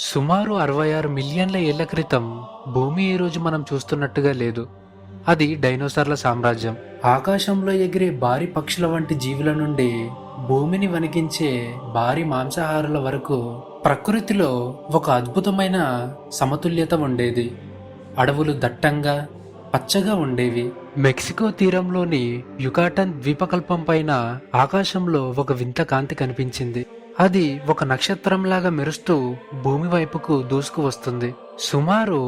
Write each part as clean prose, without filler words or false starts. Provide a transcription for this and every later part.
సుమారు 66 మిలియన్ల ఏళ్ల క్రితం భూమి ఈ రోజు మనం చూస్తున్నట్టుగా లేదు. అది డైనోసార్ల సామ్రాజ్యం. ఆకాశంలో ఎగిరే భారీ పక్షుల వంటి జీవుల నుండి భూమిని వణికించే భారీ మాంసాహారుల వరకు ప్రకృతిలో ఒక అద్భుతమైన సమతుల్యత ఉండేది. అడవులు దట్టంగా పచ్చగా ఉండేవి. మెక్సికో తీరంలోని యుకాటన్ ద్వీపకల్పం పైన ఆకాశంలో ఒక వింత కాంతి కనిపించింది. అది ఒక నక్షత్రంలాగా మెరుస్తూ భూమి వైపుకు దూసుకు వస్తుంది. సుమారు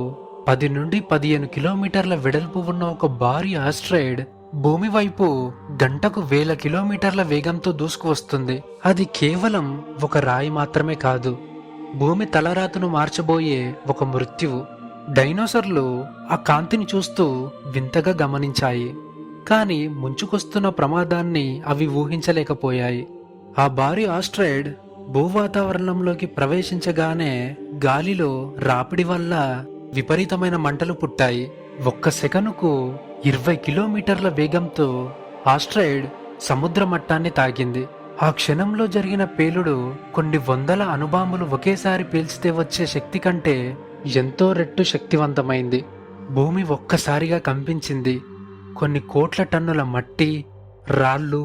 10 నుండి 15 కిలోమీటర్ల వెడల్పు ఉన్న ఒక భారీ ఆస్ట్రాయిడ్ భూమి వైపు గంటకు 1000 కిలోమీటర్ల వేగంతో దూసుకు వస్తుంది. అది కేవలం ఒక రాయి మాత్రమే కాదు, భూమి తలరాతును మార్చబోయే ఒక మృత్యువు. డైనోసార్లు ఆ కాంతిని చూస్తూ వింతగా గమనించాయి, కాని ముంచుకొస్తున్న ప్రమాదాన్ని అవి ఊహించలేకపోయాయి. ఆ భారీ ఆస్ట్రాయిడ్ భూవాతావరణంలోకి ప్రవేశించగానే గాలిలో రాపిడి వల్ల విపరీతమైన మంటలు పుట్టాయి. ఒక్క సెకనుకు 20 కిలోమీటర్ల వేగంతో ఆస్ట్రాయిడ్ సముద్ర మట్టాన్ని తాకింది. ఆ క్షణంలో జరిగిన పేలుడు కొన్ని వందల అణుబాంబులు ఒకేసారి పేల్చితే వచ్చే శక్తి కంటే ఎంతో రెట్టు శక్తివంతమైంది. భూమి ఒక్కసారిగా కంపించింది. కొన్ని కోట్ల టన్నుల మట్టి, రాళ్ళు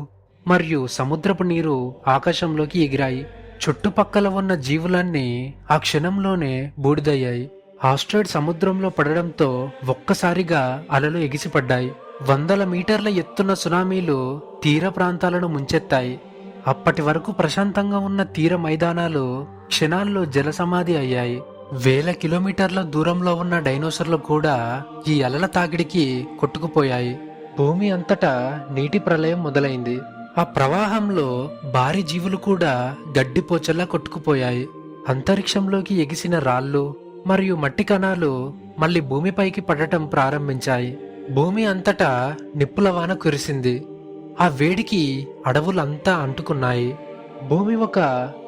మరియు సముద్రపు నీరు ఆకాశంలోకి ఎగిరాయి. చుట్టుపక్కల ఉన్న జీవులన్నీ ఆ క్షణంలోనే బూడిదయ్యాయి. ఆస్ట్రాయిడ్ సముద్రంలో పడడంతో ఒక్కసారిగా అలలు ఎగిసిపడ్డాయి. 100 మీటర్ల ఎత్తున్న సునామీలు తీర ప్రాంతాలను ముంచెత్తాయి. అప్పటి వరకు ప్రశాంతంగా ఉన్న తీర మైదానాలు క్షణాల్లో జలసమాధి అయ్యాయి. 1000 కిలోమీటర్ల దూరంలో ఉన్న డైనోసార్లు కూడా ఈ అలల తాకిడికి కొట్టుకుపోయాయి. భూమి అంతటా నీటి ప్రళయం మొదలైంది. ఆ ప్రవాహంలో భారీ జీవులు కూడా గడ్డిపోచల్లా కొట్టుకుపోయాయి. అంతరిక్షంలోకి ఎగిసిన రాళ్ళు మరియు మట్టి కణాలు మళ్లీ భూమిపైకి పడటం ప్రారంభించాయి. భూమి అంతటా నిప్పుల వాన కురిసింది. ఆ వేడికి అడవులంతా అంటుకున్నాయి. భూమి ఒక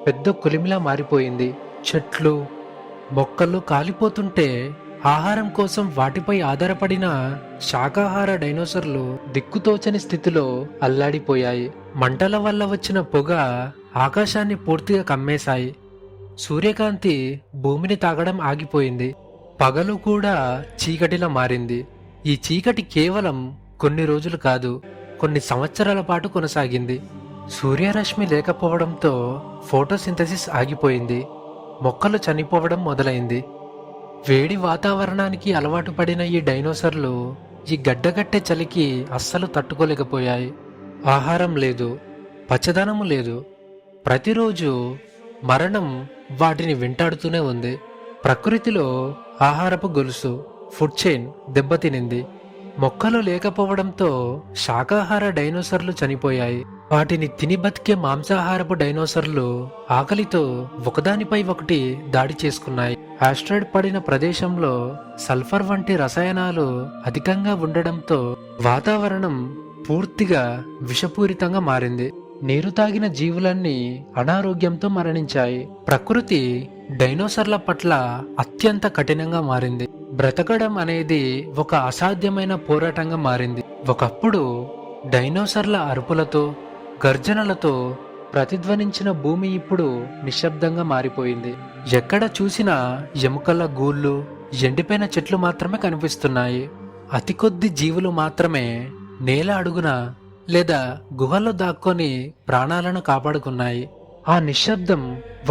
పెద్ద కొలిమిలా మారిపోయింది. చెట్లు, మొక్కలు కాలిపోతుంటే ఆహారం కోసం వాటిపై ఆధారపడిన శాకాహార డైనోసార్లు దిక్కుతోచని స్థితిలో అల్లాడిపోయాయి. మంటల వల్ల వచ్చిన పొగ ఆకాశాన్ని పూర్తిగా కమ్మేశాయి. సూర్యకాంతి భూమిని తాగడం ఆగిపోయింది. పగలు కూడా చీకటిలా మారింది. ఈ చీకటి కేవలం కొన్ని రోజులు కాదు, కొన్ని సంవత్సరాల పాటు కొనసాగింది. సూర్యరశ్మి లేకపోవడంతో ఫోటోసింథసిస్ ఆగిపోయింది. మొక్కలు చనిపోవడం మొదలైంది. వేడి వాతావరణానికి అలవాటు పడిన ఈ డైనోసార్లు ఈ గడ్డగట్టే చలికి అస్సలు తట్టుకోలేకపోయాయి. ఆహారం లేదు, పచ్చదనము లేదు. ప్రతిరోజు మరణం వాటిని వెంటాడుతూనే ఉంది. ప్రకృతిలో ఆహారపు గొలుసు, ఫుడ్ చైన్ దెబ్బతినింది. మొక్కలు లేకపోవడంతో శాకాహార డైనోసార్లు చనిపోయాయి. వాటిని తిని బతికే మాంసాహారపు డైనోసార్లు ఆకలితో ఒకదానిపై ఒకటి దాడి చేసుకున్నాయి. ఆస్ట్రాయిడ్ పడిన ప్రదేశంలో సల్ఫర్ వంటి రసాయనాలు అధికంగా ఉండడంతో వాతావరణం పూర్తిగా విషపూరితంగా మారింది. నీరు తాగిన జీవులన్నీ అనారోగ్యంతో మరణించాయి. ప్రకృతి డైనోసార్ల పట్ల అత్యంత కఠినంగా మారింది. బ్రతకడం అనేది ఒక అసాధ్యమైన పోరాటంగా మారింది. ఒకప్పుడు డైనోసార్ల అరుపులతో, గర్జనలతో ప్రతిధ్వనించిన భూమి ఇప్పుడు నిశ్శబ్దంగా మారిపోయింది. ఎక్కడ చూసినా ఎముకల గూళ్ళు, ఎండిపోయిన చెట్లు మాత్రమే కనిపిస్తున్నాయి. అతి కొద్ది జీవులు మాత్రమే నేల అడుగున లేదా గుహల్లో దాక్కొని ప్రాణాలను కాపాడుకున్నాయి. ఆ నిశ్శబ్దం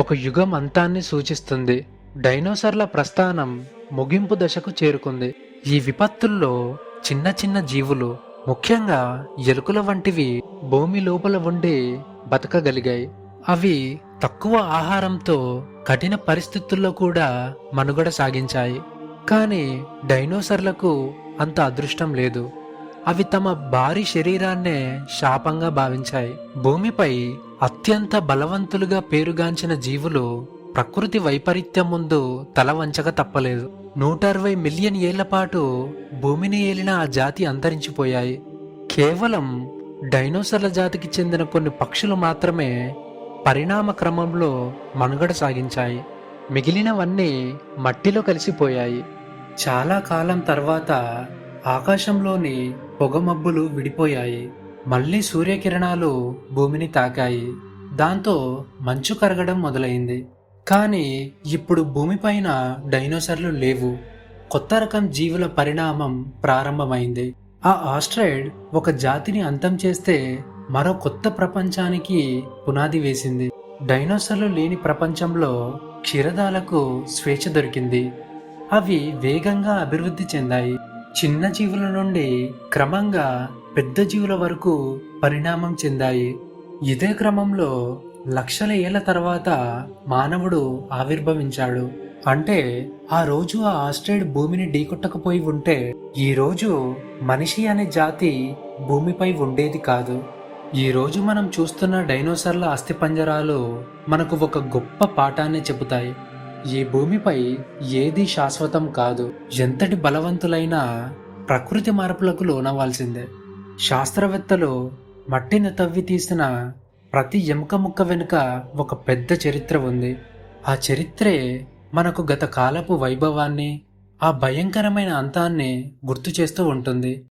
ఒక యుగం అంతాన్ని సూచిస్తుంది. డైనోసార్ల ప్రస్థానం ముగింపు దశకు చేరుకుంది. ఈ విపత్తుల్లో చిన్న చిన్న జీవులు, ముఖ్యంగా ఎలుకల వంటివి భూమి లోపల ఉండి బతకగలిగాయి. అవి తక్కువ ఆహారంతో కఠిన పరిస్థితుల్లో కూడా మనుగడ సాగించాయి. కానీ డైనోసార్లకు అంత అదృష్టం లేదు. అవి తమ భారీ శరీరాన్నే శాపంగా భావించాయి. భూమిపై అత్యంత బలవంతులుగా పేరుగాంచిన జీవులు ప్రకృతి వైపరీత్యం ముందు తల వంచక తప్పలేదు. 160 మిలియన్ ఏళ్ల పాటు భూమిని ఏలిన ఆ జాతి అంతరించిపోయాయి. కేవలం డైనోసార్ల జాతికి చెందిన కొన్ని పక్షులు మాత్రమే పరిణామ క్రమంలో మనుగడ సాగించాయి. మిగిలినవన్నీ మట్టిలో కలిసిపోయాయి. చాలా కాలం తర్వాత ఆకాశంలోని పొగమబ్బులు విడిపోయాయి. మళ్లీ సూర్యకిరణాలు భూమిని తాకాయి. దాంతో మంచు కరగడం మొదలైంది. కానీ ఇప్పుడు భూమిపైన డైనోసార్లు లేవు. కొత్త రకం జీవుల పరిణామం ప్రారంభమైంది. ఆ ఆస్ట్రాయిడ్ ఒక జాతిని అంతం చేస్తే మరో కొత్త ప్రపంచానికి పునాది వేసింది. డైనోసార్లు లేని ప్రపంచంలో క్షీరదాలకు స్వేచ్ఛ దొరికింది. అవి వేగంగా అభివృద్ధి చెందాయి. చిన్న జీవుల నుండి క్రమంగా పెద్ద జీవుల వరకు పరిణామం చెందాయి. ఇదే క్రమంలో లక్షల ఏళ్ల తర్వాత మానవుడు ఆవిర్భవించాడు. అంటే ఆ రోజు ఆ ఆస్ట్రాయిడ్ భూమిని ఢీకొట్టకపోయి ఉంటే ఈ రోజు మనిషి అనే జాతి భూమిపై ఉండేది కాదు. ఈ రోజు మనం చూస్తున్న డైనోసార్ల అస్థిపంజరాలు మనకు ఒక గొప్ప పాఠాన్ని చెబుతాయి. ఈ భూమిపై ఏది శాశ్వతం కాదు. ఎంతటి బలవంతులైనా ప్రకృతి మార్పులకు లోనవ్వాల్సిందే. శాస్త్రవేత్తలు మట్టిని తవ్వి తీసిన ప్రతి ఎముక ముక్క వెనుక ఒక పెద్ద చరిత్ర ఉంది. ఆ చరిత్రే మనకు గత కాలపు వైభవాన్ని, ఆ భయంకరమైన అంతాన్ని గుర్తు చేస్తూ ఉంటుంది.